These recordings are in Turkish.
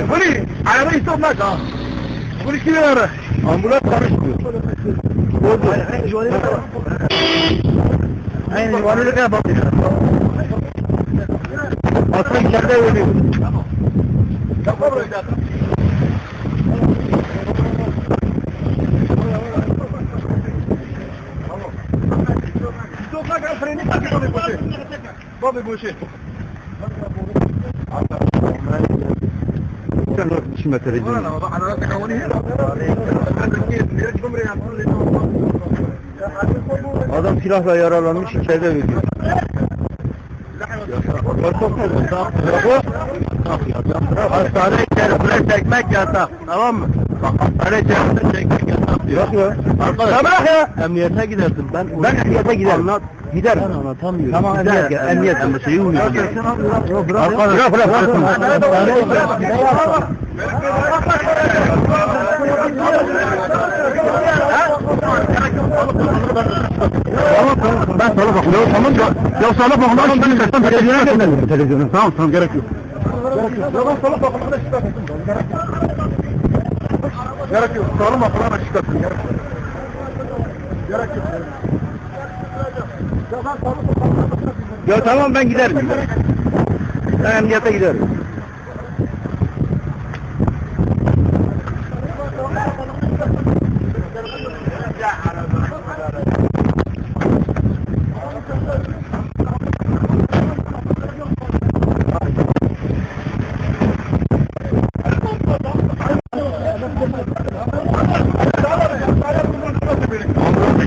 Bunu arabayı sormaz ha. Bunu kimin ara? Ambulans karışmıyor. Aynen yuvarlık ya bak. Aslan içeride ölüyor. Yapma burayı zaten. Sokak freni takıyor bu şey. Baba bu şey. Şimdi televizyon. Adam silahla yaralanmış içeride ölüyor. Hastane içerisine çekmek yasak, tamam mı? Bak hastane içerisine çekmek yasak diyor. Yok ya. Arkadaş, ya. Emniyete gidersin. Ben emniyete giderim. Giderim. Ben anlatamıyorum. Tamam emniyet. Bir şeyi uyuyor. Bırak. Ben sana bakıyorum. Tamam ya sana bakıyorum. Ben istersen televizyona gönderim. Televizyona. Tamam gerek yok. Ben sana bakıyorum. Gerek yok. Sana bakıyorum. Gerek yok. Ya tamam ben giderim. Ben emniyete giderim.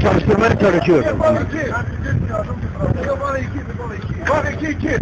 Çalıştırmaya çalışıyor. Bak iki.